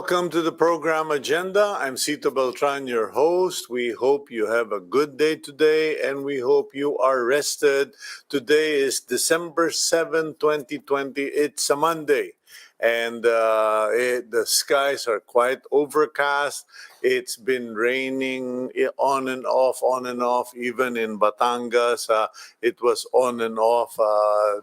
Welcome to the program agenda. I'm Cito Beltran, your host. We hope you have a good day today and we hope you are rested. Today is December 7, 2020. It's a Monday and the skies are quite overcast. It's been raining on and off, even in Batangas. It was on and off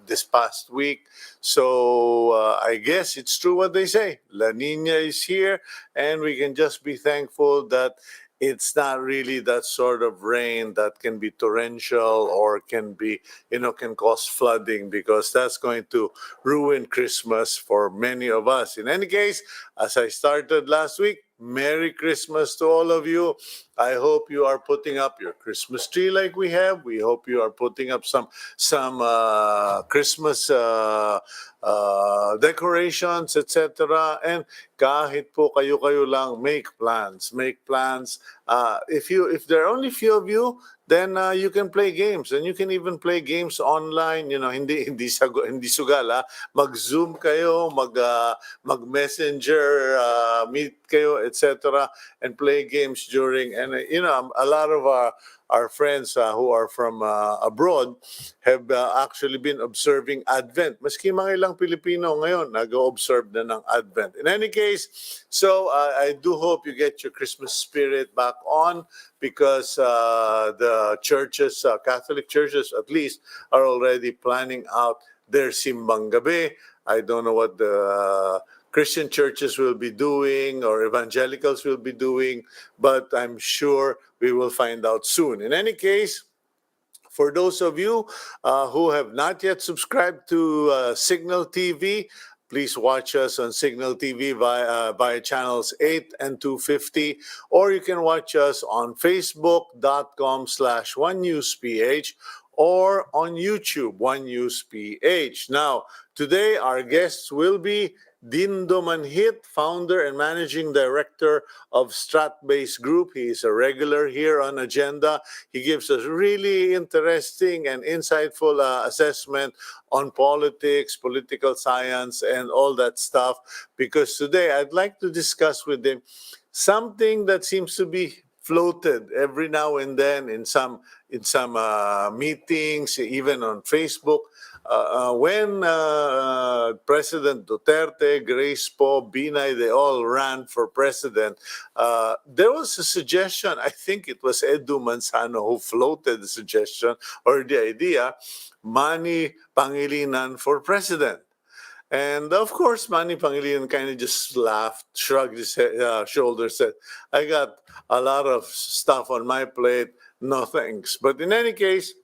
this past week. So I guess it's true what they say. La Nina is here, and we can just be thankful that it's not really that sort of rain that can be torrential or can be, can cause flooding, because that's going to ruin Christmas for many of us. In any case, as I started last week, Merry Christmas to all of you. I hope you are putting up your Christmas tree like we have. We hope you are putting up some Christmas decorations, etc. And kahit po kayo lang, make plans. If there are only few of you, then you can play games, and you can even play games online. Hindi sugal. Mag-Zoom kayo, mag-Messenger, meet kayo, etc., and play games during. And a lot of our friends who are from abroad have actually been observing Advent. Maski mga ilang Pilipino ngayon nag-observe na ng Advent. In any case, so I do hope you get your Christmas spirit back on, because the churches, Catholic churches at least, are already planning out their simbang gabi. I don't know what the Christian churches will be doing or evangelicals will be doing, but I'm sure we will find out soon. In any case, for those of you who have not yet subscribed to Signal TV, please watch us on Signal TV via channels 8 and 250, or you can watch us on facebook.com/OneNewsPH or on YouTube, OneNewsPH. Now, today our guests will be Dindo Manhit, founder and managing director of Stratbase Group. He is a regular here on Agenda. He gives us really interesting and insightful assessment on politics, political science, and all that stuff. Because today I'd like to discuss with him something that seems to be floated every now and then in some meetings, even on Facebook. When President Duterte, Grace Po, Binay, they all ran for president, there was a suggestion. I think it was Edu Manzano who floated the suggestion or the idea, Manny Pangilinan for president. And of course, Manny Pangilinan kind of just laughed, shrugged his shoulders, said, I got a lot of stuff on my plate, no thanks. But in any case,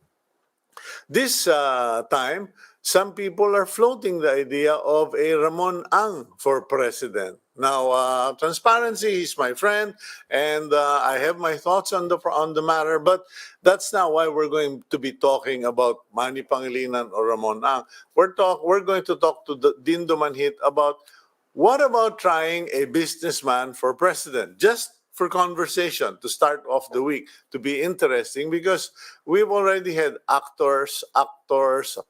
this time, some people are floating the idea of a Ramon Ang for president. Now, transparency, he's my friend, and I have my thoughts on the matter, but that's not why we're going to be talking about Manny Pangilinan or Ramon Ang. We're going to talk to Dindo Manhit about what about trying a businessman for president, just for conversation to start off the week, to be interesting, because we've already had actors,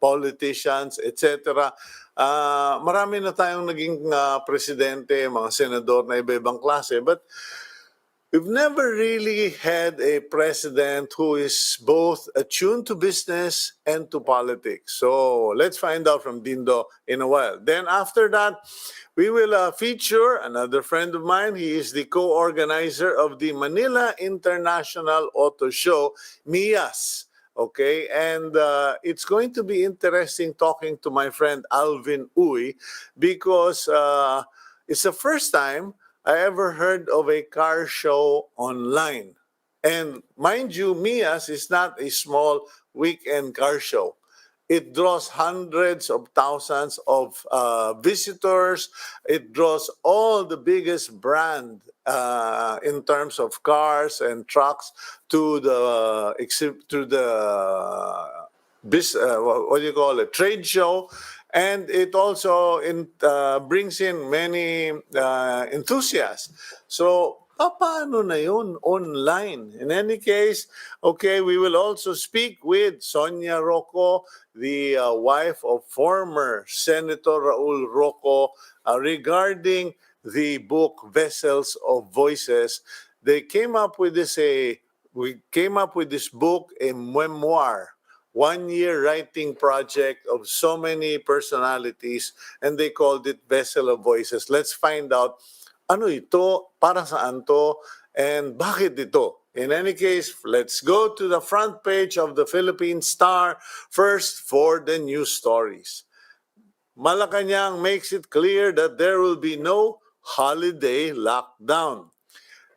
politicians, etc. Marami na tayong naging presidente, mga senador na iba-ibang klase, but we've never really had a president who is both attuned to business and to politics. So let's find out from Dindo in a while. Then after that, we will feature another friend of mine. He is the co-organizer of the Manila International Auto Show, MIAS. Okay, and it's going to be interesting talking to my friend Alvin Uy, because it's the first time I ever heard of a car show online. And mind you, MIAS is not a small weekend car show. It draws hundreds of thousands of visitors. It draws all the biggest brand in terms of cars and trucks to the what do you call it, trade show. And it also brings in many enthusiasts. So, paano na yun online? In any case, okay, we will also speak with Sonia Roco, the wife of former Senator Raul Roco, regarding the book Vessels of Voices, they came up with we came up with this book, a memoir, 1 year writing project of so many personalities, and they called it Vessel of Voices. Let's find out ano ito, para saan to, and bakit ito. In any case, let's go to the front page of the Philippine Star first for the news stories. Malacanang makes it clear that there will be no holiday lockdown.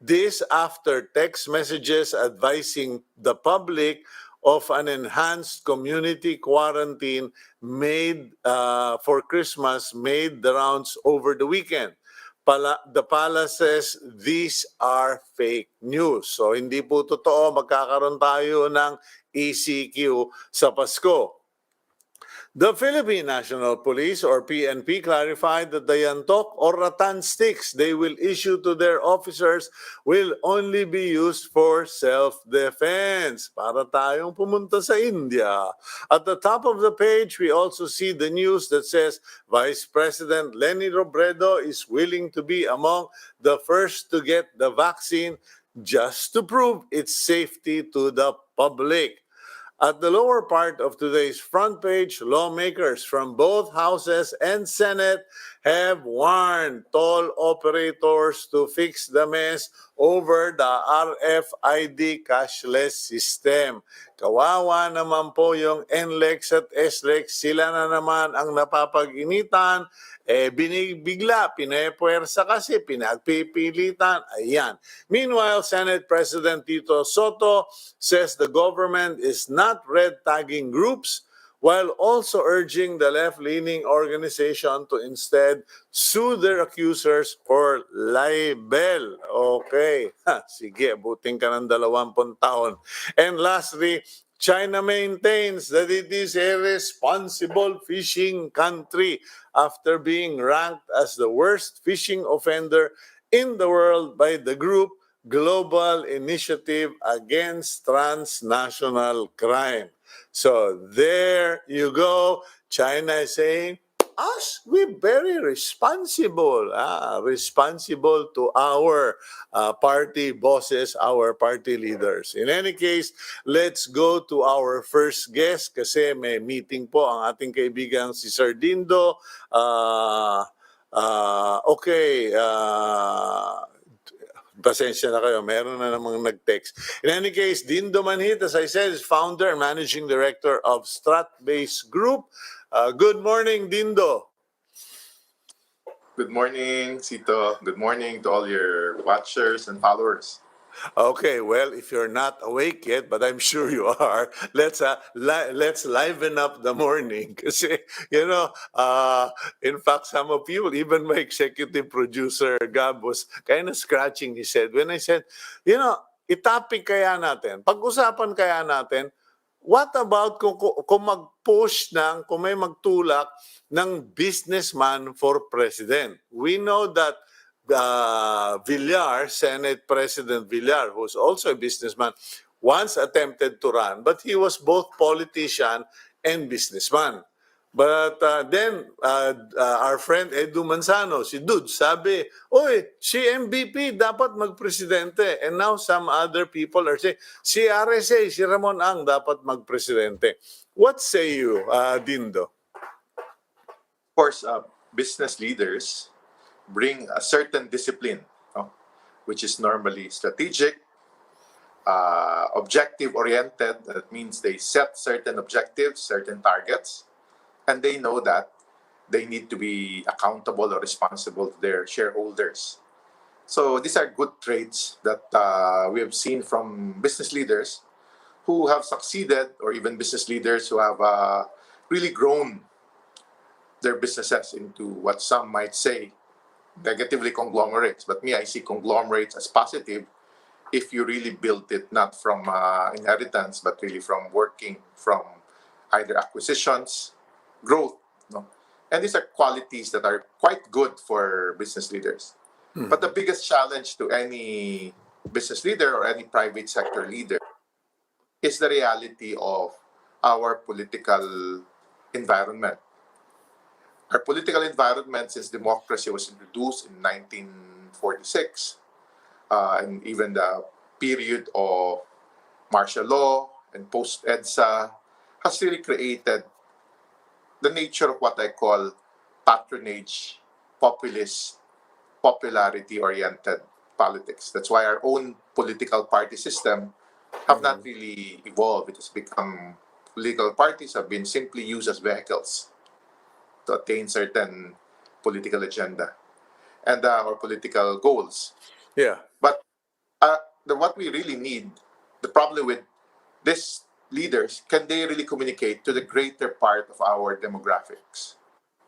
This after text messages advising the public of an enhanced community quarantine made for Christmas made the rounds over the weekend. The palace says these are fake news. So hindi po totoo, magkakaroon tayo ng ECQ sa Pasko. The Philippine National Police or PNP clarified that the yantok or rattan sticks they will issue to their officers will only be used for self-defense. Para tayong pumunta sa India. At the top of the page, we also see the news that says Vice President Leni Robredo is willing to be among the first to get the vaccine just to prove its safety to the public. At the lower part of today's front page, lawmakers from both houses and Senate have warned toll operators to fix the mess over the RFID cashless system. Kawawa naman po yung NLEX at SLEX, sila na naman ang napapag-initan, binibigla, pinepuwersa kasi, pinagpipilitan, ayan. Meanwhile, Senate President Tito Soto says the government is not red tagging groups while also urging the left-leaning organization to instead sue their accusers for libel. Okay, sige, buting ka ng 20 taon. And lastly, China maintains that it is a responsible fishing country after being ranked as the worst fishing offender in the world by the group Global Initiative Against Transnational Crime. So there you go. China is saying, us, we're very responsible. Responsible to our party bosses, our party leaders. In any case, let's go to our first guest kasi may meeting po ang ating kaibigan si Sir Dindo. Pasensya na kayo, meron na namang nag-text. In any case, Dindo Manhit, as I said, is founder and managing director of Stratbase Group. Good morning, Dindo. Good morning, Cito. Good morning to all your watchers and followers. Okay, well, if you're not awake yet, but I'm sure you are, let's liven up the morning. Kasi, in fact, some of you, even my executive producer, Gab, was kind of scratching his head when I said, itopic kaya natin, pag-usapan kaya natin, what about kung mag-push kung may magtulak ng businessman for president? We know that Villar, Senate President Villar, who's also a businessman, once attempted to run, but he was both politician and businessman. But then our friend Edu Manzano, si Dude, sabi, oy, si MVP dapat magpresidente. And now some other people are saying, si RSA, si Ramon Ang dapat magpresidente. What say you, Dindo? Of course, business leaders bring a certain discipline, which is normally strategic, objective-oriented. That means they set certain objectives, certain targets, and they know that they need to be accountable or responsible to their shareholders. So these are good traits that we have seen from business leaders who have succeeded, or even business leaders who have really grown their businesses into what some might say negatively conglomerates. But me, I see conglomerates as positive if you really build it not from inheritance, but really from working, from either acquisitions, growth. And these are qualities that are quite good for business leaders. But the biggest challenge to any business leader or any private sector leader is the reality of our political environment. Our political environment since democracy was introduced in 1946, and even the period of martial law and post-EDSA has really created the nature of what I call patronage, populist, popularity-oriented politics. That's why our own political party system have not really evolved. It has become political parties have been simply used as vehicles to attain certain political agenda and or political goals. Yeah. But what we really need, the problem with these leaders, can they really communicate to the greater part of our demographics?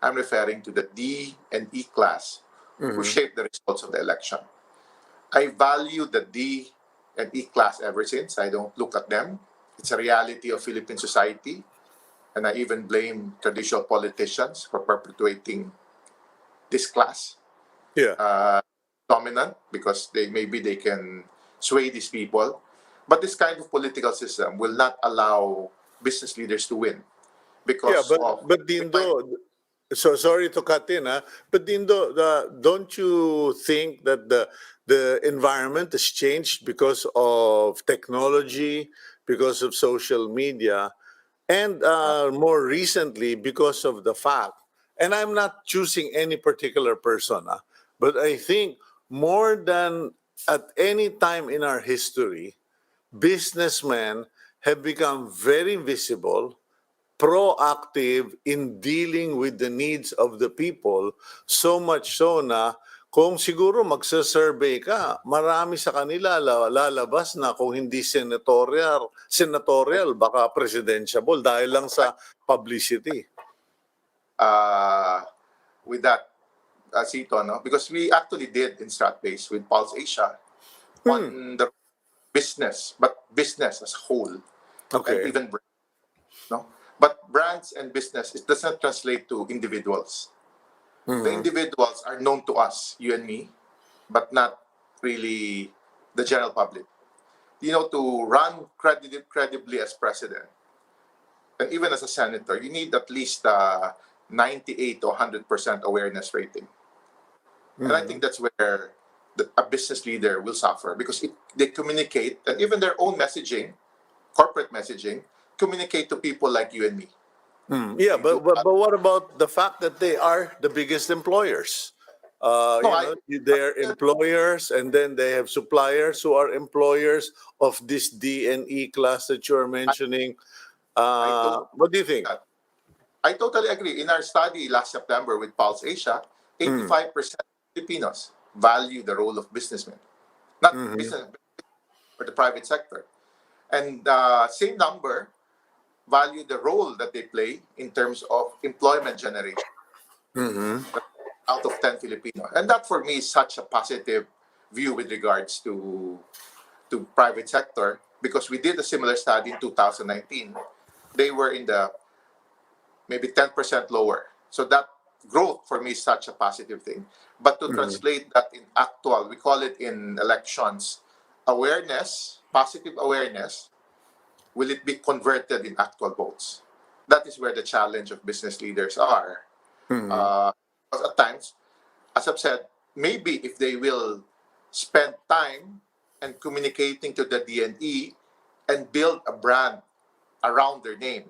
I'm referring to the D and E class who shape the results of the election. I value the D and E class ever since. I don't look at them. It's a reality of Philippine society. And I even blame traditional politicians for perpetuating this class Yeah. dominant because maybe they can sway these people. But this kind of political system will not allow business leaders to win Yeah, because but of Dindo, so sorry to cut in, but Dindo, don't you think that the environment has changed because of technology, because of social media, and more recently because of the fact, and I'm not choosing any particular person, but I think more than at any time in our history, businessmen have become very visible, proactive in dealing with the needs of the people, so much so na kung siguro magsa-survey ka, marami sa kanila lalabas na kung hindi senatorial, baka presidential dahil lang sa publicity. uh, with that, Cito, no? Because we actually did in Stratbase with Pulse Asia on the business, but business as a whole, and Okay. even no. But brands and business, it does not translate to individuals. The individuals are known to us, you and me, but not really the general public. You know, to run credibly as president, and even as a senator, you need at least 98 to 100% awareness rating. And I think that's where a business leader will suffer because they communicate, and even their own messaging, corporate messaging, communicate to people like you and me. Yeah, They do. but what about the fact that they are the biggest employers? No, I, They're employers, and then they have suppliers who are employers of this D and E class that you're I, mentioning. I totally What do you think? that. I totally agree. In our study last September with Pulse Asia, 85% Filipinos value the role of businessmen, not business, but the private sector. And same number value the role that they play in terms of employment generation out of 10 Filipinos. And that for me is such a positive view with regards to private sector because we did a similar study in 2019. They were in the maybe 10% lower. So that growth for me is such a positive thing. But to translate that in actual, we call it in elections, awareness, positive awareness, will it be converted in actual votes? That is where the challenge of business leaders are. Because at times, as I've said, maybe if they will spend time and communicating to the DNE and build a brand around their name.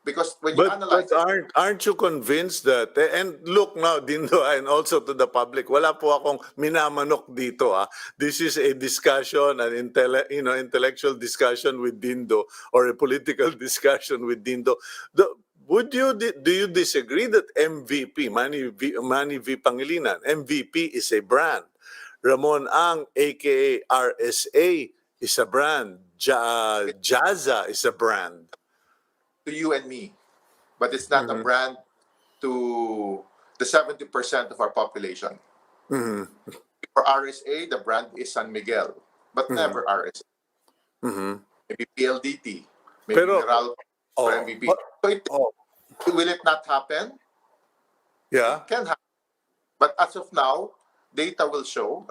Because when you But analyze it, aren't you convinced that, and look now, Dindo, and also to the public, wala po akong minamanok dito. This is a discussion, intellectual discussion with Dindo, or a political discussion with Dindo. Do you disagree that MVP, Manny V. Pangilinan, MVP is a brand? Ramon Ang, aka RSA, is a brand. Jaza is a brand. to you and me, but it's not a brand to the 70% of our population. For RSA, the brand is San Miguel, but never RSA. Maybe PLDT, maybe Pero, Meral for oh, MVP. So oh, will it not happen? yeah, It can happen. But as of now, data will show,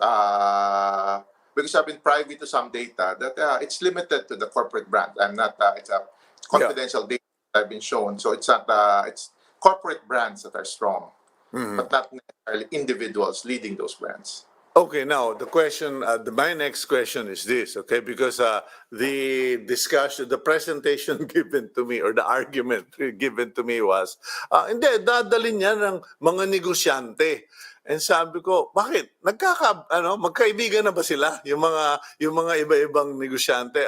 because I've been privy to some data, that it's limited to the corporate brand. I'm not, it's a yeah. confidential data that I've been shown. So it's not, it's corporate brands that are strong, but not necessarily individuals leading those brands. Okay, now the question, my next question is this, okay? Because the discussion, the presentation given to me, or the argument given to me was, hindi, dadalhin niya ng mga negosyante. And sabi ko, bakit? Magkaibigan na ba sila? Yung mga iba-ibang negosyante.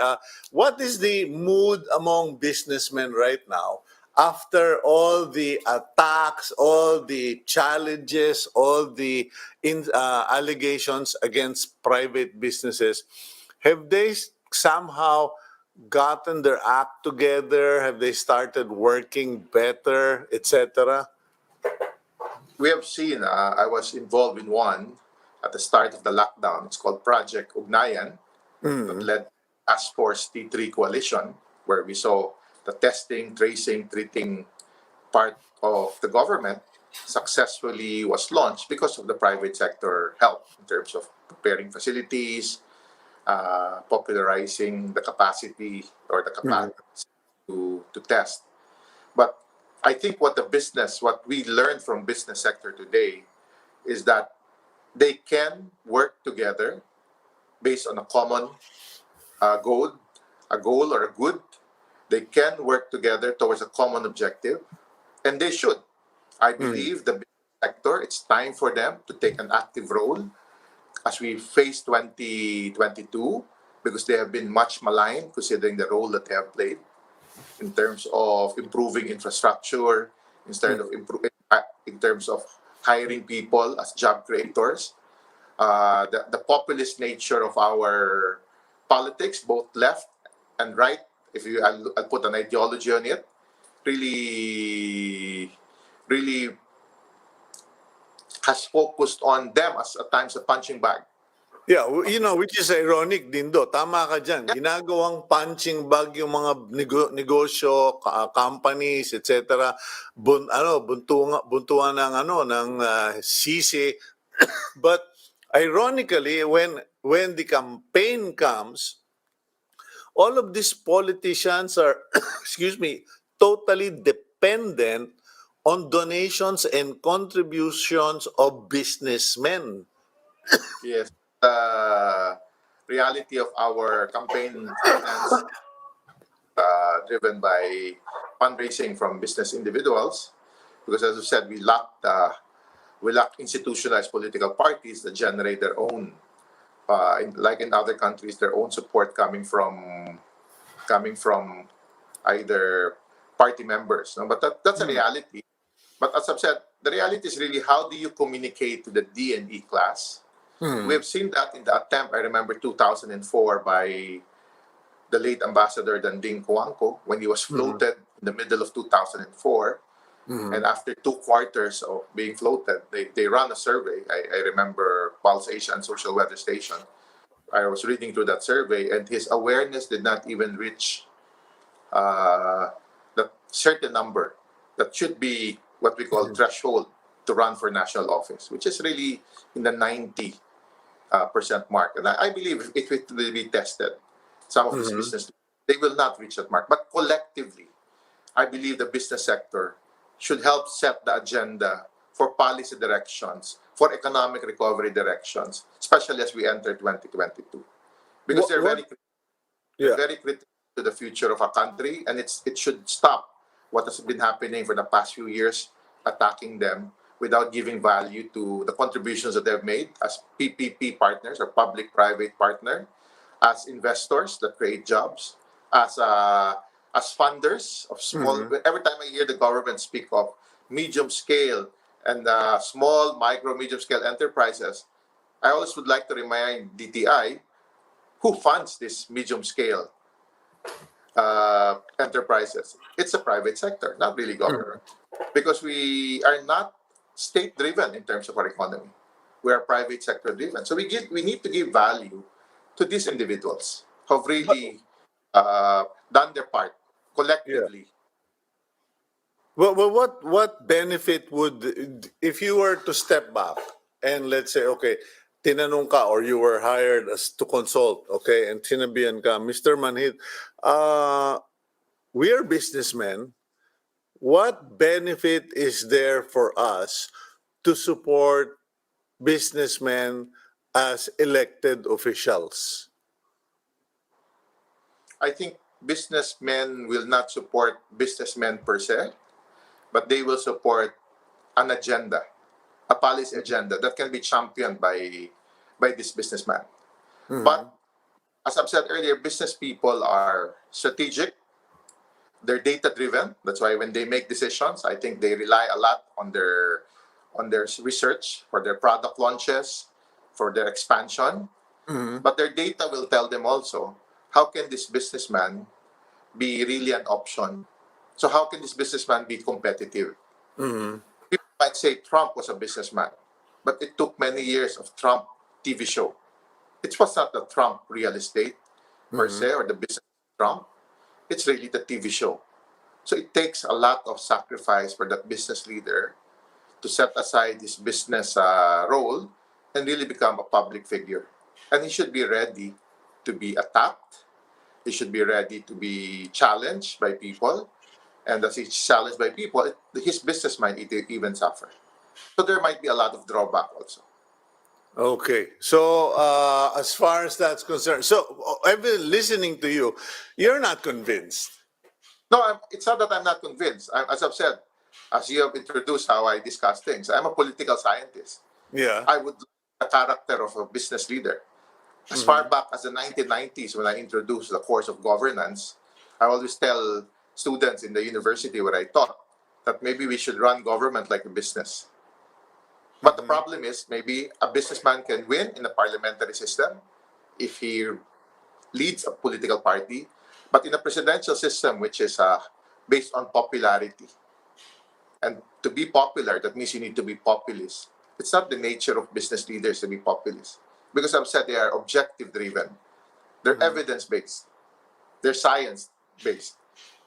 What is the mood among businessmen right now? After all the attacks, all the challenges, all the allegations against private businesses, have they somehow gotten their act together? Have they started working better, etc.? We have seen, I was involved in one at the start of the lockdown. It's called Project Ugnayan, that led Task Force T3 coalition, where we saw the testing, tracing, treating part of the government successfully was launched because of the private sector help in terms of preparing facilities, popularizing the capacity or the capacity to test. But I think what we learned from business sector today is that they can work together based on a common goal, or a good. They can work together towards a common objective, and they should. I believe the business sector, it's time for them to take an active role as we face 2022, because they have been much maligned considering the role that they have played in terms of improving infrastructure, instead of improving in terms of hiring people as job creators. The populist nature of our politics, both left and right, I'll put an ideology on it, really has focused on them as at times a punching bag. Yeah, which is ironic, Dindo. Tama ka dyan. Ginagawang punching bag yung mga negosyo, companies, etc. Buntuan ng sisi. But ironically, when the campaign comes, all of these politicians are, excuse me, totally dependent on donations and contributions of businessmen. Yes, the reality of our campaign finance, driven by fundraising from business individuals, because as I said, we lack institutionalized political parties that generate their own, like in other countries, their own support coming from either party members. No? But that's a reality. But as I've said, the reality is really, how do you communicate to the D and E class? We have seen that in the attempt, I remember 2004, by the late Ambassador Danding Coangco, when he was floated in the middle of 2004. And after 2 quarters of being floated, they ran a survey. I remember Pulse Asia and Social Weather Station. I was reading through that survey, and his awareness did not even reach the certain number that should be what we call threshold to run for national office, which is really in the 90% mark. And I believe if it will be tested, some of these business, they will not reach that mark. But collectively, I believe the business sector should help set the agenda for policy directions, for economic recovery directions, especially as we enter 2022. Because they're very critical to the future of our country, and it should stop what has been happening for the past few years, attacking them without giving value to the contributions that they've made as PPP partners, or public-private partner, as investors that create jobs, as funders of small. Every time I hear the government speak of medium scale and small, micro, medium scale enterprises, I always would like to remind DTI who funds this medium scale enterprises. It's the private sector, not really government, because we are not state driven in terms of our economy. We are private sector driven. So we need to give value to these individuals who have really done their part collectively. Well, what benefit would, if you were to step back and let's say, okay, tinanong ka or you were hired as to consult, okay, and sinabihan ka, Mr. Manhit, we are businessmen. what benefit is there for us to support businessmen as elected officials? I think businessmen will not support businessmen per se, but they will support an agenda, a policy agenda that can be championed by this businessman. Mhm. But as I've said earlier, business people are strategic, they're data driven. That's why when they make decisions, I think they rely a lot on their research for their product launches, for their expansion. Mhm. But their data will tell them also how can this businessman be really an option. So how can this businessman be competitive? Mhm. People might say Trump was a businessman, but it took many years of Trump TV show. It was not the Trump real estate per Mhm. se or the business of Trump. It's really the TV show. So it takes a lot of sacrifice for that business leader to set aside his business role and really become a public figure. And he should be ready to be attacked. He should be ready to be challenged by people. And as he's challenged by people, his business might even suffer. So there might be a lot of drawback also. Okay. So, as far as that's concerned, so I've been listening to you. You're not convinced. No, it's not that I'm not convinced. As I've said, as you have introduced how I discuss things, I'm a political scientist. Yeah. I would like the character of a business leader. As far Mhm. back as the 1990s, when I introduced the course of governance, I always tell students in the university where I taught that maybe we should run government like a business. But the Mhm. problem is maybe a businessman can win in a parliamentary system if he leads a political party, but in a presidential system, which is based on popularity, and to be popular, that means you need to be populist. It's not the nature of business leaders to be populist, because I've said they are objective driven, they're Mhm. evidence based, they're science based,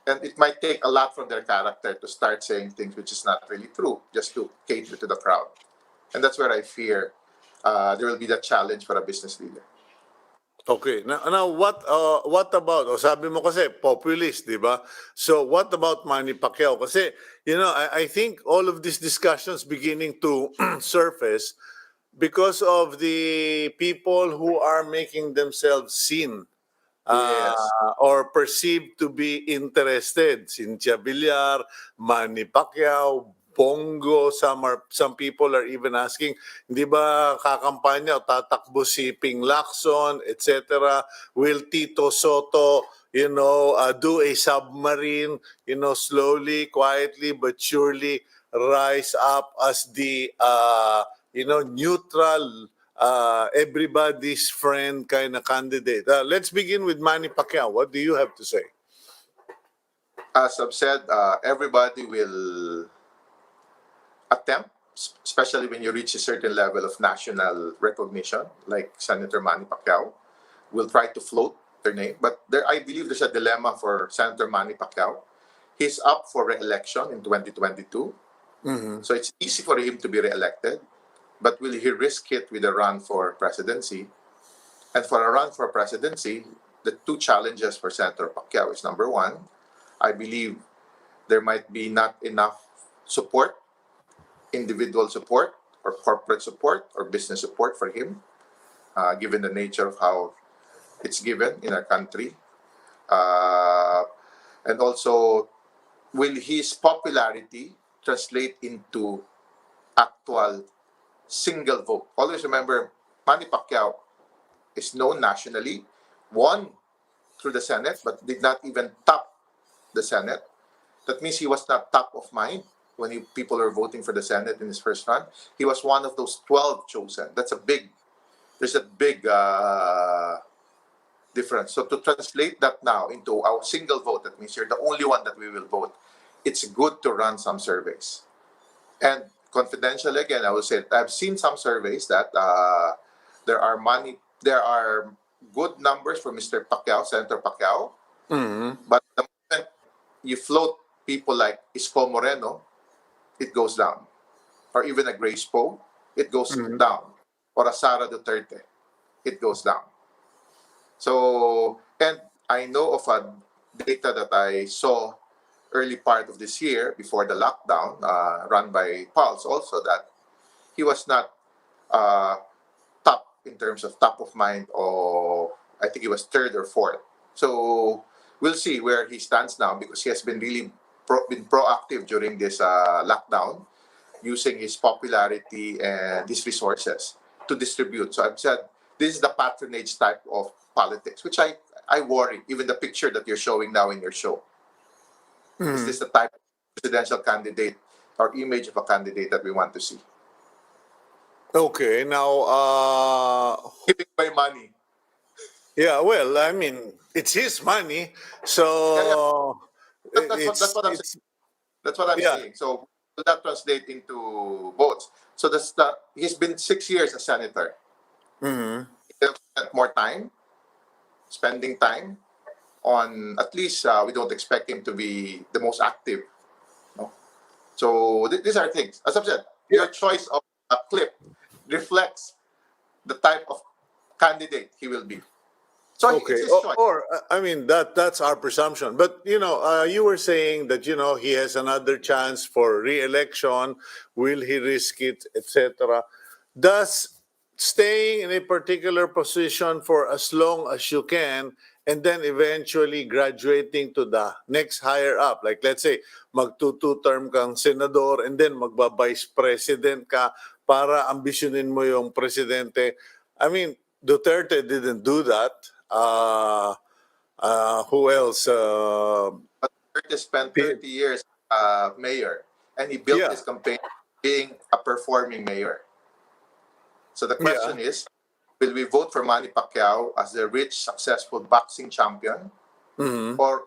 and it might take a lot from their character to start saying things which is not really true just to cater to the crowd, and that's where I fear there will be that challenge for a business leader. Okay. Now what about, o sabi mo kasi populist, di ba? So what about Manny Pacquiao? Kasi, I think all of these discussions beginning to surface because of the people who are making themselves seen Yes. or perceived to be interested. Cynthia Villar, Manny Pacquiao, Bongo, some people are even asking, hindi ba kakampanya o tatakbo si Ping Lacson, etc. Will Tito Soto, do a submarine, slowly, quietly, but surely rise up as the, neutral, everybody's friend kind of candidate. Let's begin with Manny Pacquiao. What do you have to say? As I've said, everybody will attempt, especially when you reach a certain level of national recognition, like Senator Manny Pacquiao, will try to float their name. But I believe there's a dilemma for Senator Manny Pacquiao. He's up for re-election in 2022, Mm-hmm. so it's easy for him to be re-elected. But will he risk it with a run for presidency? And for a run for presidency, the two challenges for Senator Pacquiao is number one, I believe there might be not enough support, individual support or corporate support or business support for him, given the nature of how it's given in our country. Uh, and also, will his popularity translate into actual single vote? Always remember, Manny Pacquiao is known nationally, won through the Senate, but did not even top the Senate. That means he was not top of mind when people were voting for the Senate in his first run. He was one of those 12 chosen. There's a big difference. So to translate that now into our single vote, that means you're the only one that we will vote. It's good to run some surveys. And confidential again, I will say I've seen some surveys that there are good numbers for Mr. Pacquiao, Senator Pacquiao, Mm-hmm. but the moment you float people like Isko Moreno, it goes down. Or even a Grace Poe, it goes Mm-hmm. down. Or a Sara Duterte, it goes down. So, and I know of a data that I saw early part of this year, before the lockdown, run by Pulse, also that he was not uh, top in terms of top of mind, or I think he was third or fourth. So we'll see where he stands now, because he has been really been proactive during this lockdown, using his popularity and his resources to distribute. So I've said this is the patronage type of politics, which I worry. Even the picture that you're showing now in your show, is this the type of presidential candidate or image of a candidate that we want to see? Okay, now, Giving away money. yeah, well, I mean, it's his money, Yeah, yeah. so That's what I'm saying. it's That's what I'm yeah. saying. So will that translate into votes? So he's been 6 years a senator. Hmm. He has spent more time, spending time on, at least we don't expect him to be the most active. No? So these are things. As I've said, Yeah. your choice of a clip reflects the type of candidate he will be. So it's Okay, his choice. or I mean that's our presumption. But you were saying that he has another chance for re-election. Will he risk it, etc.? Does staying in a particular position for as long as you can, and then eventually graduating to the next higher up, like let's say magtu-two-term kang senador and then magba-vice president ka para ambisyonin mo yung presidente. I mean, Duterte didn't do that. Who else? But Curtis spent P- 30 years mayor, and he built yeah, his campaign being a performing mayor. So the yeah. question is, will we vote for Manny Pacquiao as the rich, successful boxing champion, Hmm. or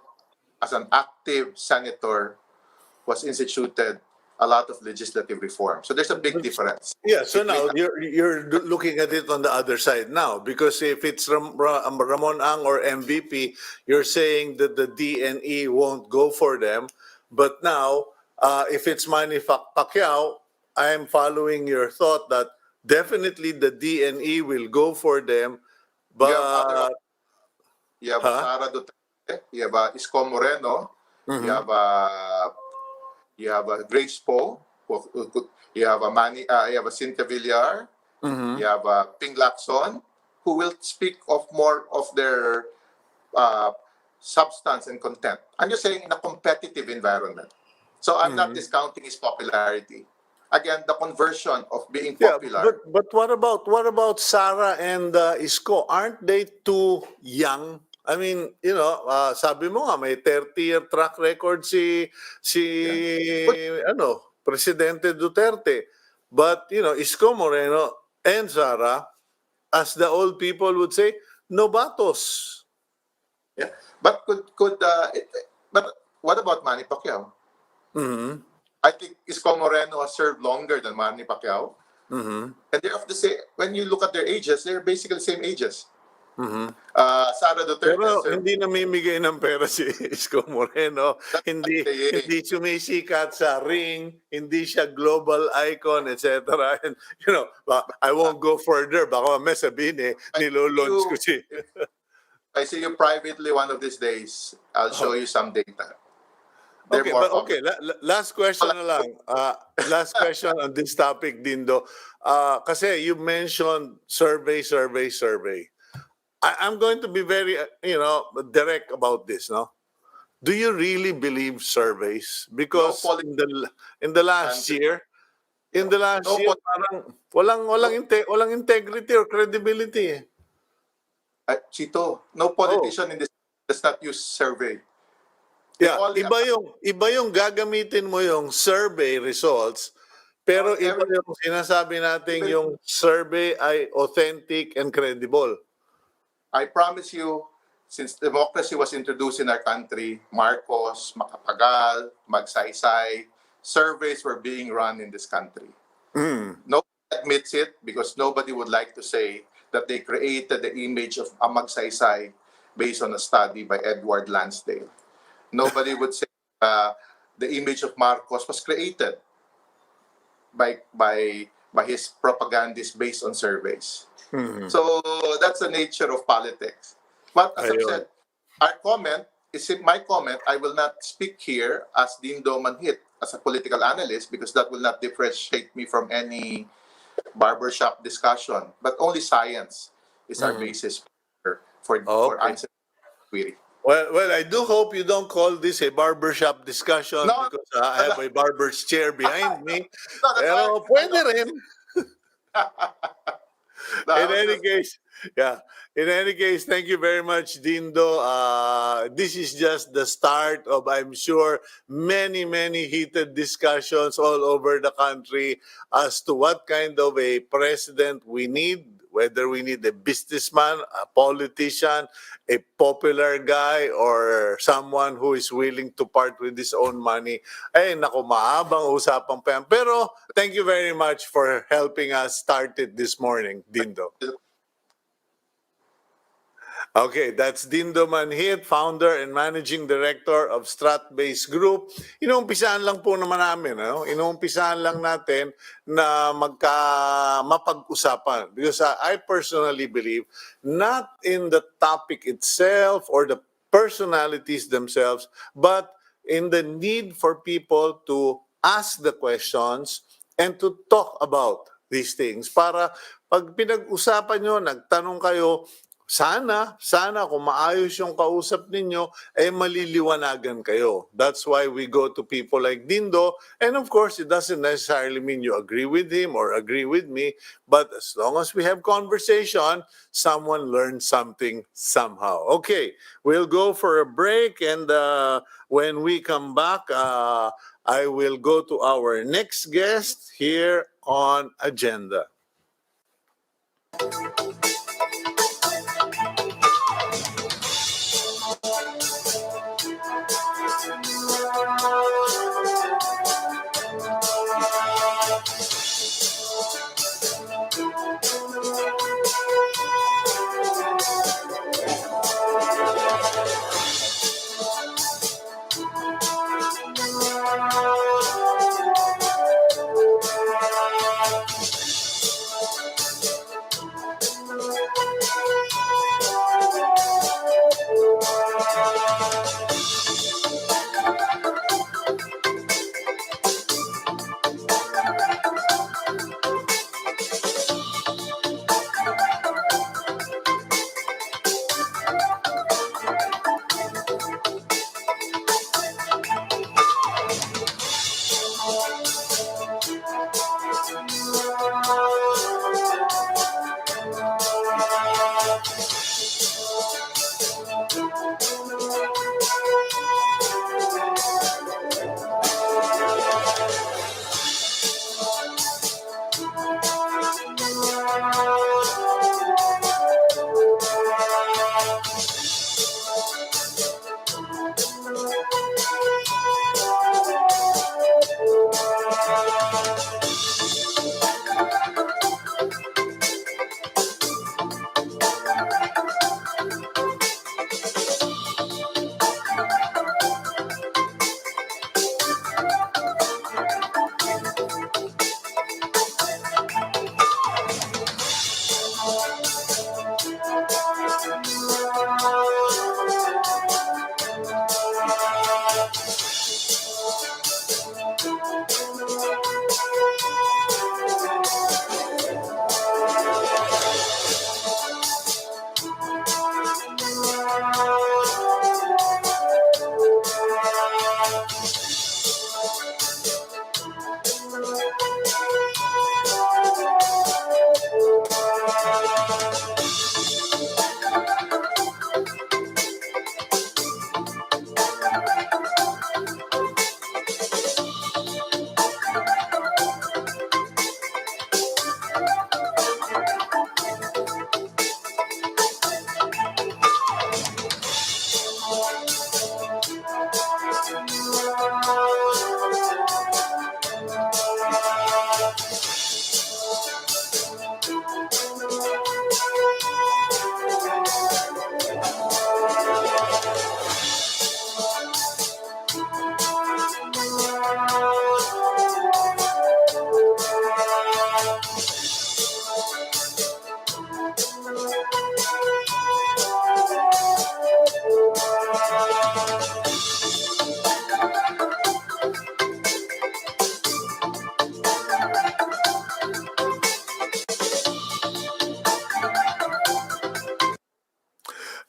as an active senator who has instituted a lot of legislative reform? So there's a big difference Yeah, so between. now you're looking at it on the other side now, because if it's Ramon Ang or MVP, you're saying that the DNE won't go for them. But now, if it's Manny Pacquiao, I'm following your thought that definitely the DNE will go for them. You have other. But You have a huh? Sara Duterte. You have a Isko Moreno. You Mm-hmm. have a Grace Poe. You have a Manny. You have a Cynthia Villar. Mm-hmm. You have a Ping Lacson, who will speak of more of their uh, substance and content. I'm just saying in a competitive environment. So I'm not Mm-hmm. discounting his popularity. Again, the conversion of being Yeah, popular. but what about Sarah and Isko? Aren't they too young? I mean, sabi mo nga may 30-year track record si Yeah. But Presidente Duterte. But, Isko Moreno and Sarah, as the old people would say, novatos. yeah. But what about Manny Pacquiao? Mhm. I think Isko Moreno has served longer than Manny Pacquiao. Mhm. And they're of the same, when you look at their ages, they're basically the same ages. Mhm. Sara Duterte has Pero served. hindi namimigay ng pera si Isko Moreno. That's what Hindi I'm saying. hindi sumisikat sa ring, hindi siya global icon, etc. And I won't go further. Baka mamaya sabihin I see nilo-launch ko you, si... if I see you privately one of these days, I'll show you some data. They're Okay, more but popular. last question na lang. Last question on this topic, Dindo. Kasi you mentioned survey, survey, survey. I'm going to be very, direct about this, no? Do you really believe surveys? No Because political in the last answer. year, No, parang walang integrity or credibility. Chito, no Oh. politician in this does not use survey. They Yeah, only iba yung gagamitin mo yung survey results, pero iba every yung sinasabi nating even yung survey ay authentic and credible. I promise you, since democracy was introduced in our country, Marcos, Macapagal, Magsaysay, surveys were being run in this country. Mm. Nobody admits it because nobody would like to say that they created the image of a Magsaysay based on a study by Edward Lansdale. Nobody would say the image of Marcos was created by his propagandists based on surveys. Mhm. So that's the nature of politics. But as I've Ayun. said, our comment my comment. I will not speak here as Dindo Manhit, as a political analyst, because that will not differentiate me from any barbershop discussion. But only science is our Mhm. basis for Okay. answering the query. Well, I do hope you don't call this a barbershop discussion No, because I have a barber's chair behind me. no, that's why Pero I pwede don't. rin. No, I In was any just case, yeah. In any case, thank you very much, Dindo. This is just the start of, I'm sure, many, many heated discussions all over the country as to what kind of a president we need, whether we need a businessman, a politician, a popular guy, or someone who is willing to part with his own money. Ay, naku, mahabang usapang pa yan. Pero thank you very much for helping us start it this morning, Dindo. Okay, that's Dindo Manhit, founder and managing director of Stratbase Group. Inuumpisahan lang po naman namin, ano? Inuumpisahan lang natin na mapag-usapan. Because I personally believe not in the topic itself or the personalities themselves, but in the need for people to ask the questions and to talk about these things. Para pag pinag-usapan nyo, nagtanong kayo, sana kung maayos yung kausap ninyo, maliliwanagan kayo. That's why we go to people like Dindo. And of course, it doesn't necessarily mean you agree with him or agree with me. But as long as we have conversation, someone learns something somehow. Okay, we'll go for a break. And when we come back, I will go to our next guest here on Agenda.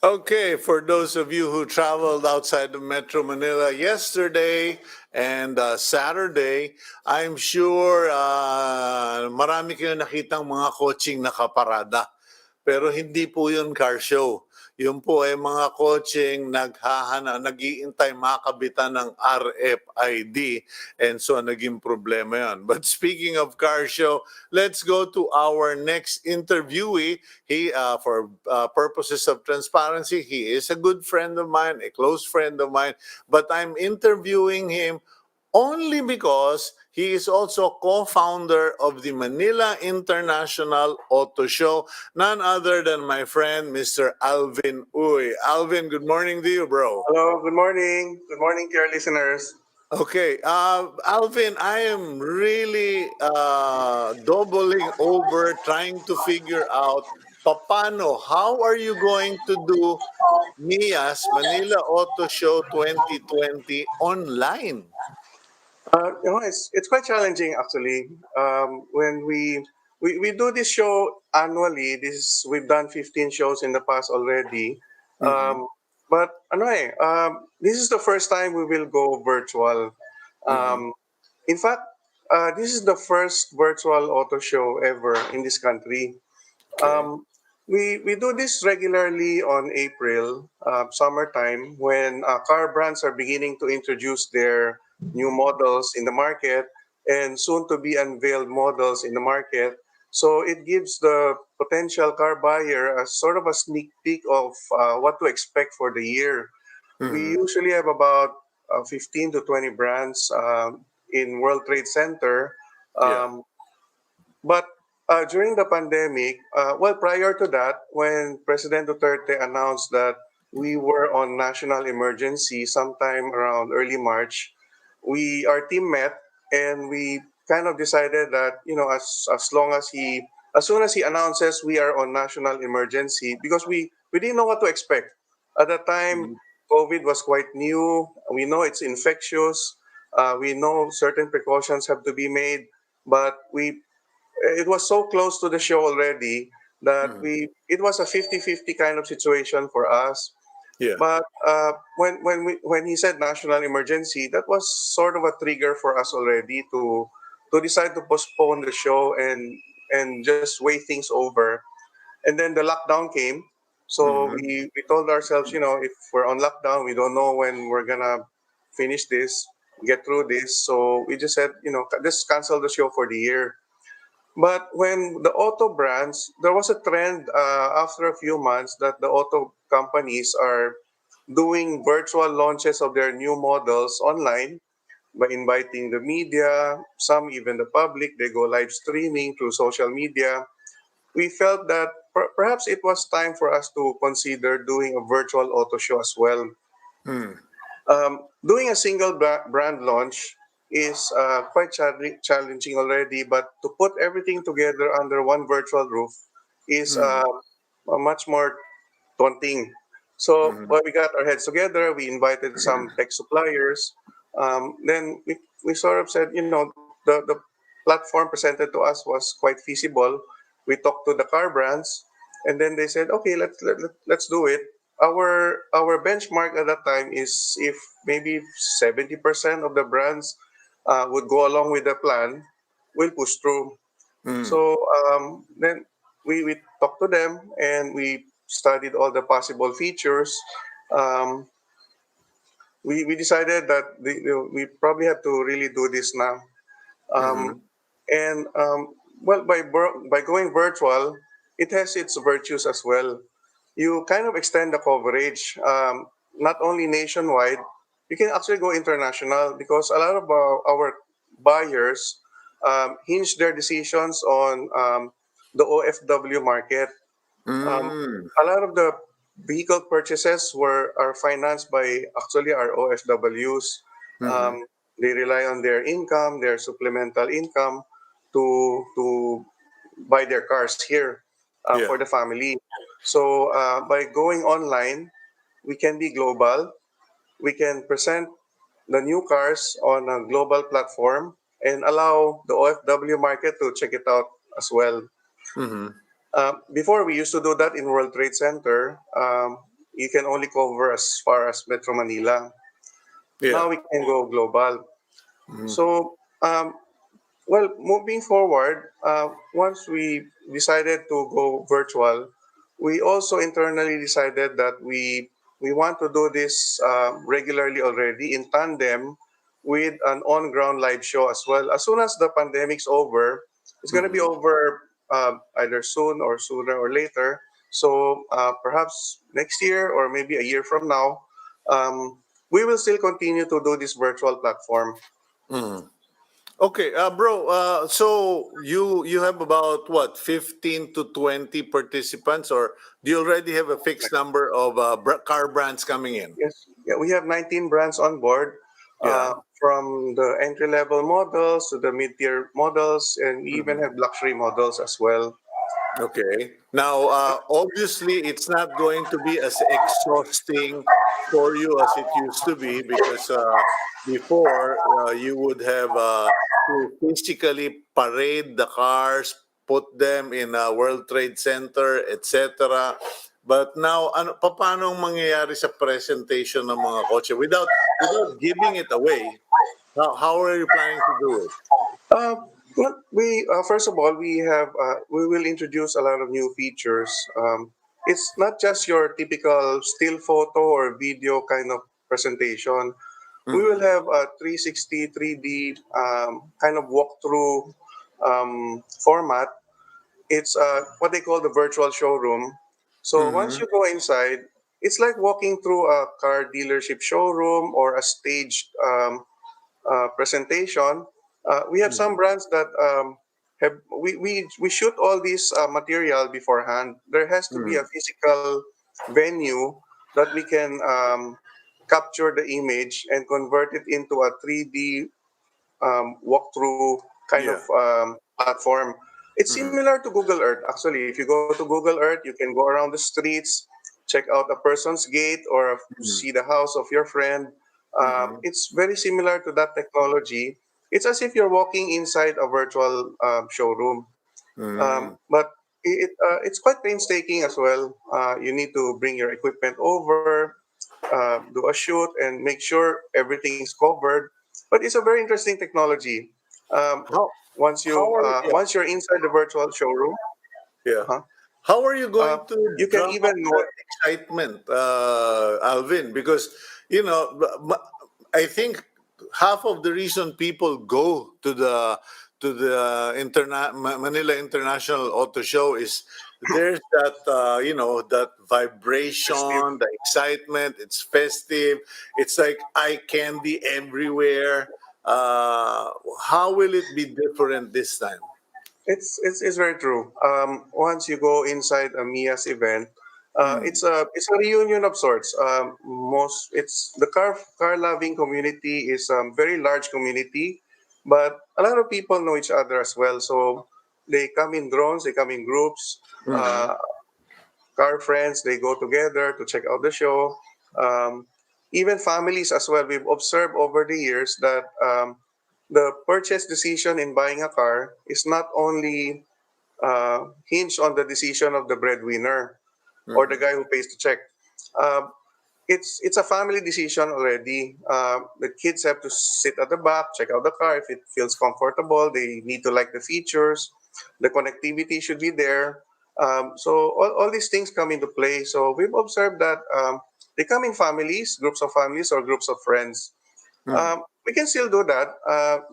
Okay, for those of you who traveled outside of Metro Manila yesterday and Saturday, I'm sure marami kayong nakitang mga coaching nakaparada. Pero hindi po yun car show. Yun po ay mga coaching nag-iintay makabitan ng RFID, and so naging problema yan. But speaking of car show, let's go to our next interviewee. He, for purposes of transparency, he is a good friend of mine, a close friend of mine, but I'm interviewing him only because he is also co-founder of the Manila International Auto Show, none other than my friend, Mr. Alvin Uy. Alvin, good morning to you, bro. Hello, good morning. Good morning to your listeners. Okay, Alvin, I am really doubling over trying to figure out paano, how are you going to do MIA's Manila Auto Show 2020 online? It's quite challenging actually. When we do this show annually. We've done 15 shows in the past already. Mm-hmm. But this is the first time we will go virtual. Mm-hmm. Um, in fact, this is the first virtual auto show ever in this country. Okay. Um, we do this regularly on April, summertime, when car brands are beginning to introduce their new models in the market and soon to be unveiled models in the market. So it gives the potential car buyer a sort of a sneak peek of what to expect for the year. We Mm-hmm. usually have about 15 to 20 brands in World Trade Center. Yeah. Um, but during the pandemic, prior to that, when President Duterte announced that we were on national emergency sometime around early March, our team met and we kind of decided that as soon as he announces we are on national emergency, because we didn't know what to expect at that time. Mm-hmm. COVID was quite new. We know it's infectious. We know certain precautions have to be made, but we it was so close to the show already that Mm-hmm. it was a 50-50 kind of situation for us. Yeah. But when he said national emergency, that was sort of a trigger for us already to decide to postpone the show and just wait things over. And then the lockdown came. So Mm-hmm. we told ourselves, if we're on lockdown, we don't know when we're gonna finish this, get through this. So we just said, just cancel the show for the year. But when the auto brands, there was a trend after a few months that the auto companies are doing virtual launches of their new models online by inviting the media, some even the public. They go live streaming through social media. We felt that perhaps it was time for us to consider doing a virtual auto show as well. Mm-hmm. Doing a single brand launch is quite challenging already, but to put everything together under one virtual roof is much more daunting. So Mm-hmm. well, we got our heads together. We invited some tech suppliers. Then we sort of said, the platform presented to us was quite feasible. We talked to the car brands, and then they said, okay, let's do it. Our benchmark at that time is if maybe 70% of the brands would go along with the plan, we'll push through. Mm-hmm. So then we talked to them and we studied all the possible features. Um, we decided that we probably have to really do this now. Um, Mm-hmm. and by going virtual, it has its virtues as well. You kind of extend the coverage, not only nationwide. You can actually go international because a lot of our buyers hinge their decisions on the OFW market. Mm-hmm. A lot of the vehicle purchases are financed by actually our OFWs. Mm-hmm. They rely on their income, their supplemental income, to buy their cars here for Yeah. the family. So by going online, we can be global. We can present the new cars on a global platform and allow the OFW market to check it out as well. Mm-hmm. Before we used to do that in World Trade Center. you can only cover as far as Metro Manila. Yeah. Now we can go global. Mhm. So, well, moving forward, once we decided to go virtual, we also internally decided that we want to do this regularly already in tandem with an on-ground live show as well. As soon as the pandemic's over, it's going to be Mhm. over either soon or sooner or later. So perhaps next year or maybe a year from now, um, we will still continue to do this virtual platform. Mhm. Okay, bro. So you have about what 15 to 20 participants, or do you already have a fixed number of car brands coming in? Yes, yeah, we have 19 brands on board, Yeah. from the entry-level models to the mid-tier models, and we even Mhm. have luxury models as well. Okay. Now, obviously, it's not going to be as exhausting for you as it used to be because before you would have to physically parade the cars, put them in a World Trade Center, etc. But now, ano, paano ang mangyayari sa presentation ng mga kotse without giving it away? How are you planning to do it? Uh, well, we first of all we will introduce a lot of new features. It's not just your typical still photo or video kind of presentation. We will Mhm. have a 360 3D kind of walkthrough format. It's what they call the virtual showroom. So once Mhm. you go inside, it's like walking through a car dealership showroom or a staged presentation. We have some Mhm. brands that have we shoot all this material beforehand. There has to be a Mhm. physical venue that we can capture the image and convert it into a 3D walkthrough kind of Yeah. platform. It's Mhm. similar to Google Earth. Actually, if you go to Google Earth, you can go around the streets, check out a person's gate, or Mhm. see the house of your friend. Mhm. It's very similar to that technology. It's as if you're walking inside a virtual showroom. Mm. But it's quite painstaking as well. You need to bring your equipment over, do a shoot, and make sure everything's covered. But it's a very interesting technology. Um, How how are yeah, once you're inside the virtual showroom, yeah. uh How are you uh, going to you can drum even up know. that excitement, Alvin? Because I think half of the reason people go to the Manila International Auto Show is there's that that Festive. vibration, the excitement. It's festive. It's like eye candy everywhere. How will it be different this time? It's very true. Once you go inside a Mia's event, Mm, it's a reunion of sorts. Most it's the car loving community is a very large community, but a lot of people know each other as well. So they come in drones, they come in groups. mm, Uh, Car friends, they go together to check out the show. Um, Even families as well. We've observed over the years that the purchase decision in buying a car is not only hinged on the decision of the breadwinner or the mm, guy who pays the check. Uh, it's a family decision already. The kids have to sit at the back, check out the car if it feels comfortable. They need to like the features. The connectivity should be there. So all these things come into play. So we've observed that they come in families, groups of families, or groups of friends. mm, We can still do that.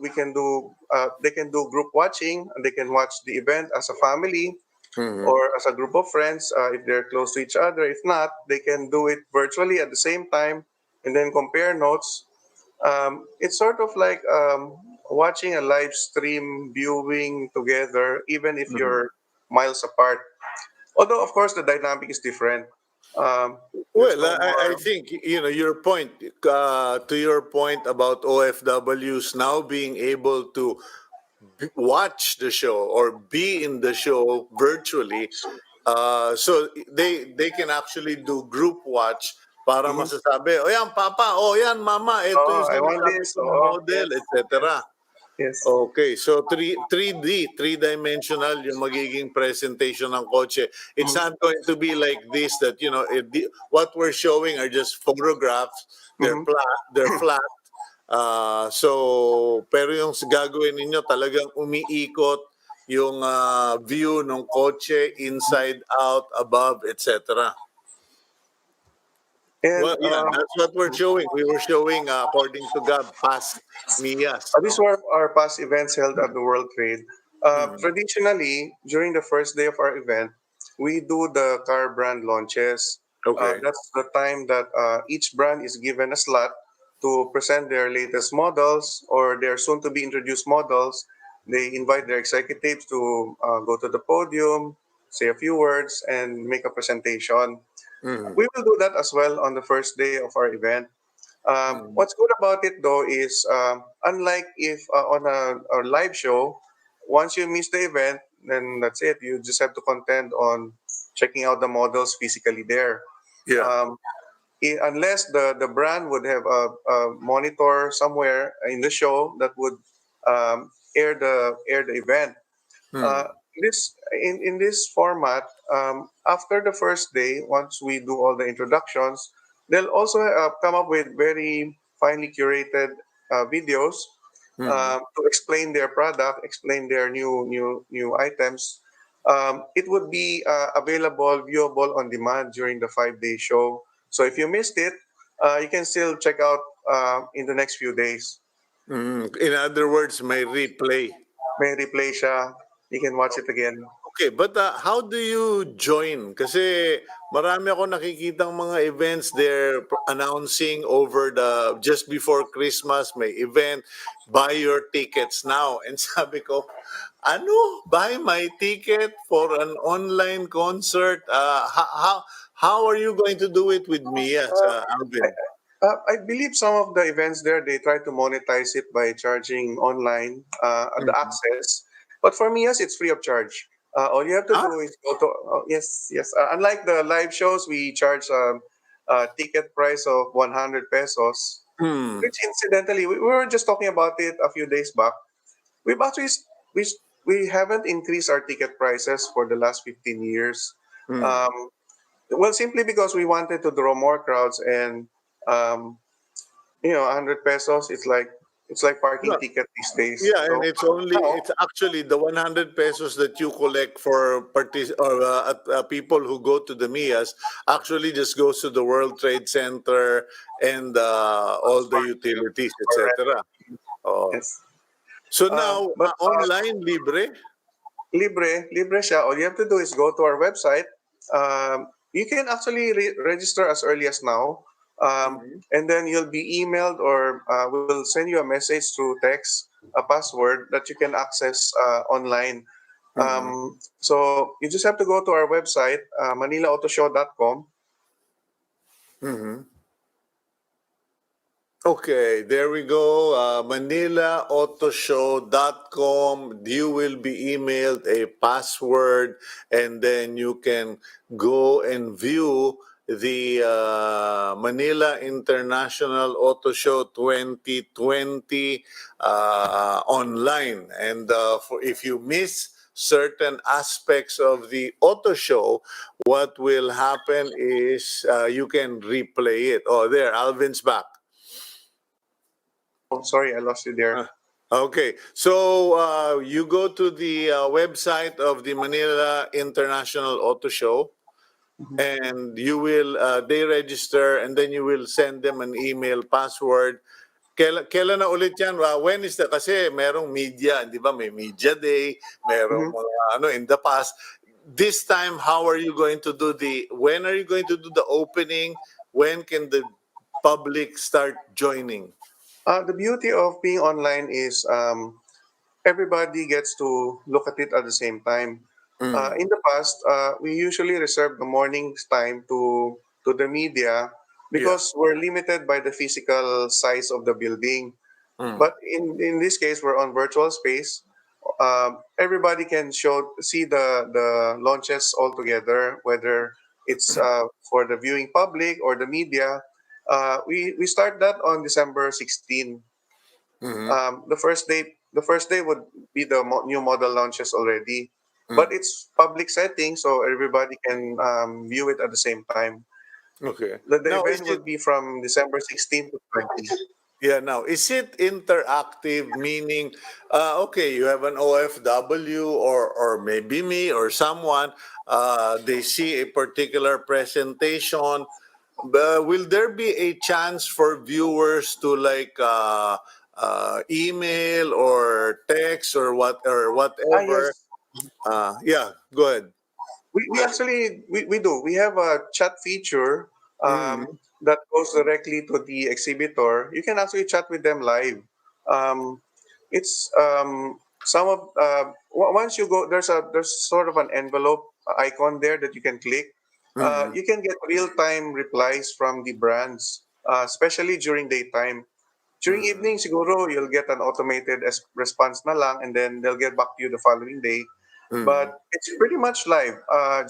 We can do. They can do group watching. And they can watch the event as a family mm. or as a group of friends if they're close to each other. If not, they can do it virtually at the same time and then compare notes. It's sort of like watching a live stream viewing together, even if Mm. you're miles apart. Although, of course, the dynamic is different. There's Well, no I more. think your point to your point about OFWs now being able to watch the show or be in the show virtually, so they can actually do group watch para Mhm. masasabi, oh yan papa, oh yan mama, ito Oh, yung I want sinasabi this. kong Oh, model, yes, etc. yes. Yes. Okay, so 3D, three-dimensional yung magiging presentation ng kotse. It's Mhm. not going to be like this that, what we're showing are just photographs. Mhm. They're flat. Pero yung gagawin ninyo talagang umiikot yung view ng kotse inside out, above, etc. And Well, yeah, that's what we're showing. We were showing, according to Gab, past Mias, these no? were our past events held at the World Trade. Mm. Traditionally, during the first day of our event, we do the car brand launches. Okay. That's the time that each brand is given a slot to present their latest models or their soon to be introduced models. They invite their executives to go to the podium, say a few words, and make a presentation. Mm. We will do that as well on the first day of our event. Mm. What's good about it though is unlike if on a live show, once you miss the event, then that's it. You just have to contend on checking out the models physically there. Yeah. Um, Unless the brand would have a monitor somewhere in the show that would air the event. Uh, Mm. this in this format, after the first day, once we do all the introductions, they'll also come up with very finely curated videos Mm. to explain their product, explain their new items. It would be available, viewable on demand during the 5 day show. So if you missed it, you can still check out in the next few days. Mm. In other words, may replay. May replay siya. You can watch it again. Okay, but how do you join? Kasi marami ako nakikitang mga events they're announcing over just before Christmas may event, buy your tickets now. And sabi ko, ano? Buy my ticket for an online concert? How are you going to do it with Mia, I, Alvin? I believe some of the events there they try to monetize it by charging online the Mhm. access. But for me, yes, it's free of charge. All you have to Ah? do is go to yes, yes. Unlike the live shows, we charge a ticket price of 100 pesos. Hmm. Which incidentally, we were just talking about it a few days back. We've actually we we haven't increased our ticket prices for the last 15 years. Hmm. Um, well, simply because we wanted to draw more crowds and um, 100 pesos, it's like parking ticket these days. Yeah, and So now, it's actually the 100 pesos that you collect for people who go to the MIAs actually just goes to the World Trade Center and all the utilities, etc. Oh. yes. So now, But online libre? libre siya. All you have to do is go to our website. You can actually register as early as now. Mhm. And then you'll be emailed or we'll send you a message through text, a password that you can access online. Mhm. So you just have to go to our website, manilaauto.show.com. Mhm. Okay, there we go. ManilaAutoshow.com. You will be emailed a password, and then you can go and view the Manila International Auto Show 2020 online. And if you miss certain aspects of the auto show, what will happen is you can replay it. Oh, there, Alvin's back. Oh, sorry, I lost you there. Okay, so you go to the website of the Manila International Auto Show, and you will they register, and then you will send them an email password. Kailan na ulit yan? When is the, kasi merong media, di ba? May media day, merong Mhm. mga in the past. This time, how are you going to do when are you going to do the opening? When can the public start joining? The beauty of being online is everybody gets to look at it at the same time. Mm. In the past, we usually reserve the morning's time to the media Yeah. because we're limited by the physical size of the building. Mm. But in this case, we're on virtual space. Everybody can see the launches all together, whether it's for the viewing public or the media. We start that on December 16. Mhm. The first day the first day would be the new model launches already, but Mm. it's public setting, so everybody can view it at the same time. Okay. The Now, is event it will be from December 16th to 20th. Yeah, now is it interactive? Meaning, okay, you have an OFW or maybe me or someone. They see a particular presentation. Will there be a chance for viewers to email or text or Ah, whatever? yes. Yeah, go ahead. We actually we do. We have a chat feature Mm-hmm. that goes directly to the exhibitor. You can actually chat with them live. Um, it's some of once you go, there's sort of an envelope icon there that you can click. Mm-hmm. You can get real time replies from the brands, especially during daytime. During Mm-hmm. evening, siguro you'll get an automated response na lang, and then they'll get back to you the following day. Mm-hmm. But it's pretty much live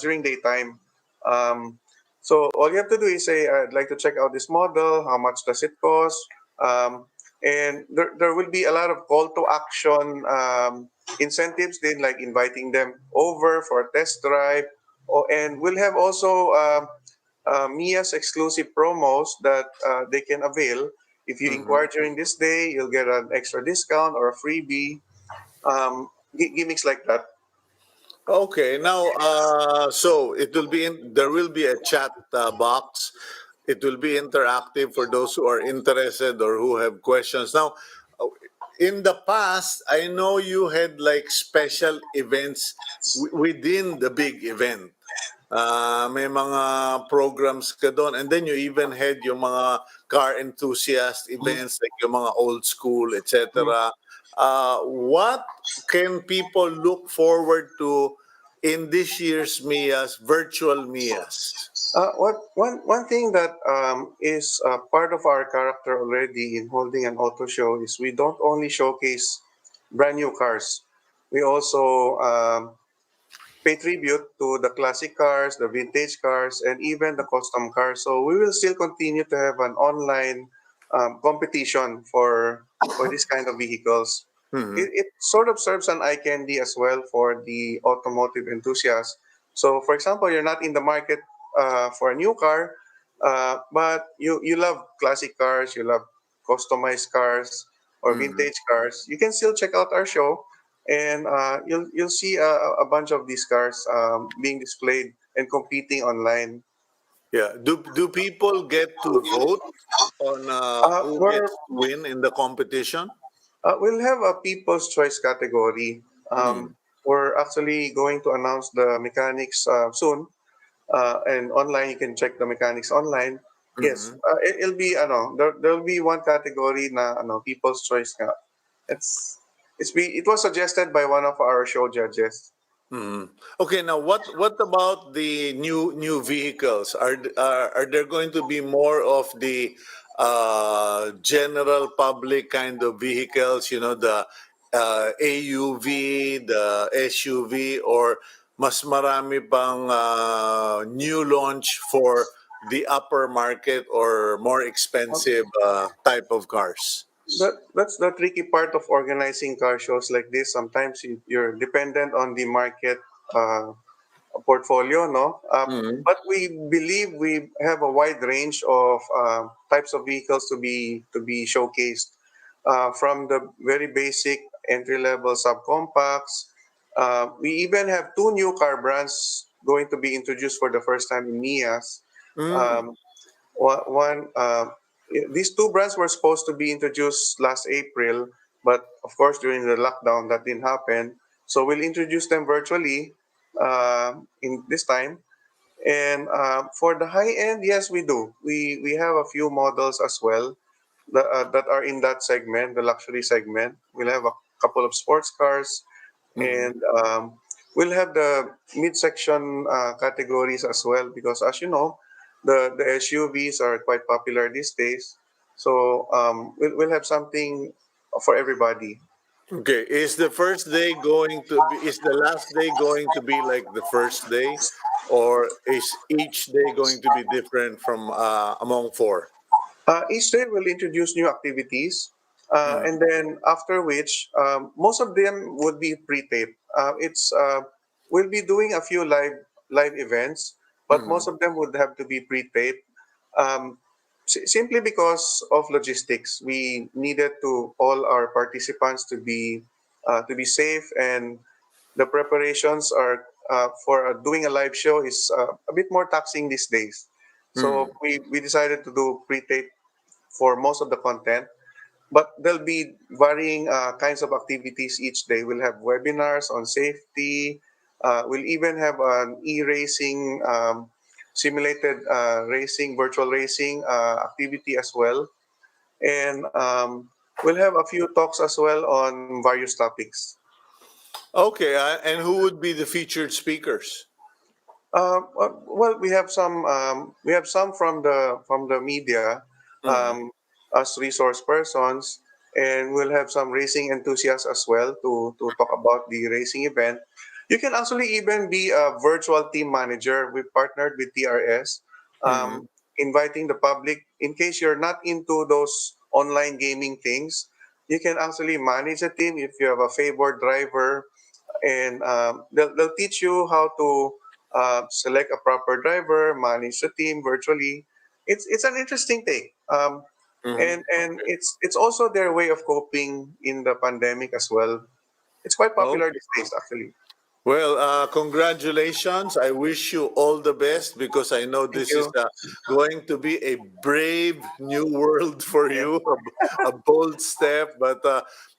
during daytime. Um, so all you have to do is say, I'd like to check out this model. How much does it cost? Um, and there will be a lot of call to action incentives, then like inviting them over for a test drive. Oh, and we'll have also Mia's exclusive promos that they can avail. If you Mm-hmm. inquire during this day, you'll get an extra discount or a freebie, gimmicks like that. Okay, now so it will be there will be a chat box. It will be interactive for those who are interested or who have questions. Now, uh, in the past, I know you had like special events within the big event. May mga programs ka doon. And then you even had yung mga car enthusiast events like yung mga old school, etc. What can people look forward to in this year's Mia's, virtual Mia's? One thing that is part of our character already in holding an auto show is we don't only showcase brand new cars. We also pay tribute to the classic cars, the vintage cars, and even the custom cars. So we will still continue to have an online competition for this kind of vehicles. Mhm. It sort of serves an eye candy as well for the automotive enthusiast. So, for example, you're not in the market for a new car, but you love classic cars, you love customized cars or Mhm. vintage cars. You can still check out our show, and you'll see a bunch of these cars being displayed and competing online. Yeah. Do people get to vote on who We're gets to win in the competition? we'll have a People's Choice category. Mm. We're actually going to announce the mechanics soon, and online you can check the mechanics online. Yes, Mhm. it'll be there'll be one category na People's Choice nga. It was suggested by one of our show judges. Mhm. Okay, now what about the new vehicles? Are there going to be more of the general public kind of vehicles? You know, the AUV, the SUV, or mas marami pang new launch for the upper market or more expensive type of cars? That's the tricky part of organizing car shows like this. Sometimes you're dependent on the market uh, portfolio, no? Mhm. But we believe we have a wide range of types of vehicles to be showcased, from the very basic entry level subcompacts. We even have two new car brands going to be introduced for the first time in Mia's. Mm. Um, one these two brands were supposed to be introduced last April, but of course during the lockdown that didn't happen. So we'll introduce them virtually in this time. And for the high end, yes, we do. We have a few models as well that are in that segment, the luxury segment. We'll have a couple of sports cars, Mhm. and we'll have the midsection categories as well, because as you know, the SUVs are quite popular these days. So we'll have something for everybody. Okay, is the first day going to be, is the last day going to be like the first day, or is each day going to be different from among four? Each day we'll introduce new activities. And then after which, most of them would be pre-taped. It's We'll be doing a few live events, but Mhm. most of them would have to be pre-taped. Um, Simply because of logistics, we needed to all our participants to be safe, and the preparations are for doing a live show is a bit more taxing these days. So we decided to do pre-tape for most of the content, but there'll be varying kinds of activities each day. We'll have webinars on safety. We'll even have an e-racing, simulated racing, virtual racing activity as well. And we'll have a few talks as well on various topics. Okay, and who would be the featured speakers? Well, we have some from the media Mhm. as resource persons, and we'll have some racing enthusiasts as well to talk about the racing event. You can actually even be a virtual team manager. We partnered with TRS, Mhm. inviting the public in case you're not into those online gaming things. You can actually manage a team if you have a favored driver, and they'll teach you how to select a proper driver, manage the team virtually. It's an interesting take, Mhm. and it's also their way of coping in the pandemic as well. It's quite popular Okay. these days, actually. Well, congratulations. I wish you all the best because I know Thank this is you. going to be a brave new world for Yeah. you, a bold step. But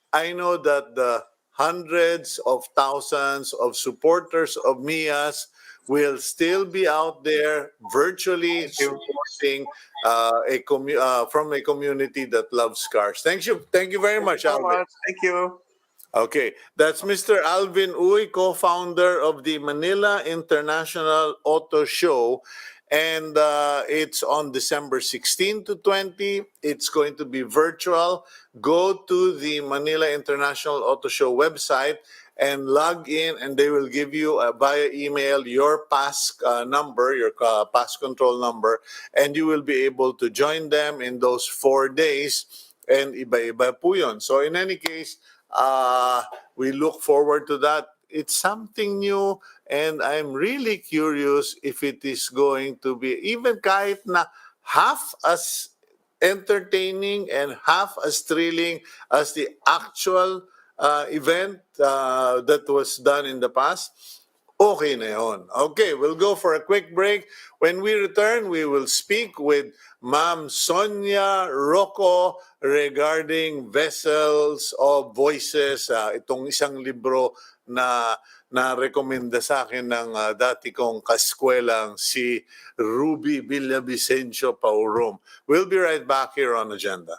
I know that the hundreds of thousands of supporters of Mia's will still be out there virtually Thank you. supporting from a community that loves cars. Thank you very Thank you much, so Alvin. much. Thank you. Okay, that's Mr. Alvin Uy, co-founder of the Manila International Auto Show, and it's on December 16 to 20. It's going to be virtual. Go to the Manila International Auto Show website and log in, and they will give you via email your pass number, your pass control number, and you will be able to join them in those 4 days. And iba-iba po yun. So in any case, we look forward to that. It's something new, and I'm really curious if it is going to be even kahit na half as entertaining and half as thrilling as the actual event that was done in the past. Okay na yun. Okay, we'll go for a quick break. When we return, we will speak with Ma'am Sonia Roco regarding Vessels of Voices, itong isang libro na na-rekomenda sa akin ng dati kong kaskwelang si Ruby Villavicencio Paurom. We'll be right back here on Agenda.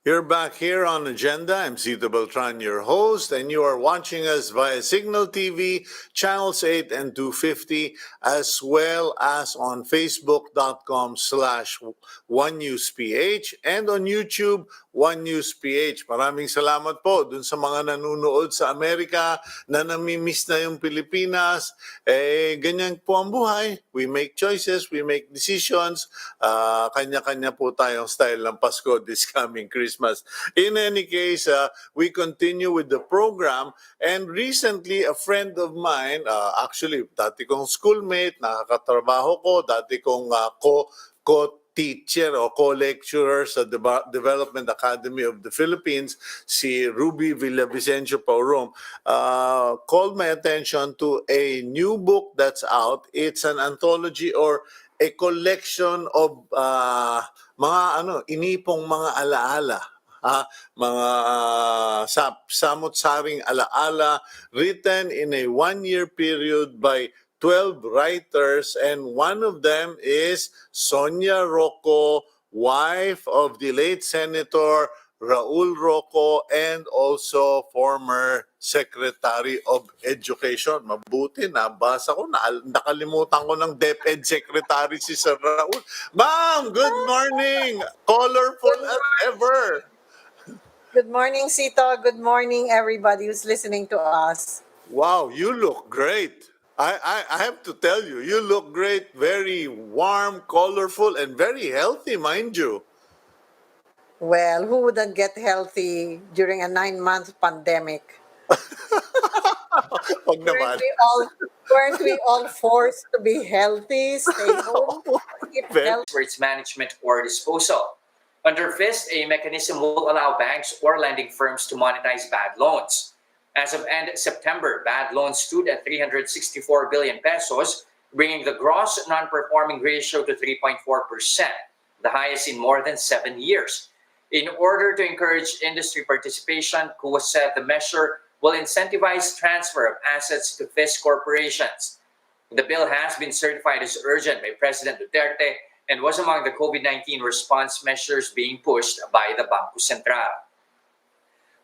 You're back here on Agenda. I'm Cito Beltran, your host, and you are watching us via Signal TV, channels 8 and 250, as well as on facebook.com/OneNewsPH and on YouTube, One News PH. Maraming salamat po dun sa mga nanonood sa Amerika na namimiss na yung Pilipinas. Ganyan po ang buhay. We make choices, we make decisions. Kanya-kanya po tayong style ng Pasko this coming Christmas. In any case, we continue with the program, and recently a friend of mine, actually dati kong schoolmate, nakakatrabaho ko, dati kong co-teacher o co-lecturer sa Development Academy of the Philippines, si Ruby Villavicencio Paurom, called my attention to a new book that's out. It's an anthology or a collection of mga inipong mga alaala. Mga samot-saring alaala written in a one-year period by 12 writers, and one of them is Sonia Roco, wife of the late Senator Raul Roco and also former Secretary of Education. Mabuti, nabasa ko, nakalimutan ko ng DepEd Secretary si Sir Raul. Ma'am, good morning! Colorful as ever! Good morning, Cito. Good morning, everybody who's listening to us. Wow, you look great. I have to tell you, you look great, very warm, colorful, and very healthy, mind you. Well, who wouldn't get healthy during a 9-month pandemic? Wag naman. Weren't we all forced to be healthy, stay home, keep Very- healthy? For its management or disposal. Under FIST, a mechanism will allow banks or lending firms to monetize bad loans. As of end September, bad loans stood at 364 billion pesos, bringing the gross non-performing ratio to 3.4%, the highest in more than 7 years. In order to encourage industry participation, KUA said the measure will incentivize transfer of assets to FIST corporations. The bill has been certified as urgent by President Duterte and was among the COVID-19 response measures being pushed by the Bangko Sentral.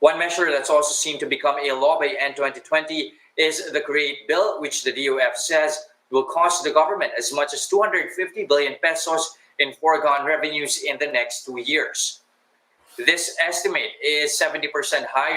One measure that's also seen to become a law by end 2020 is the CREATE bill, which the DOF says will cost the government as much as 250 billion pesos in foregone revenues in the next 2 years. This estimate is 70% higher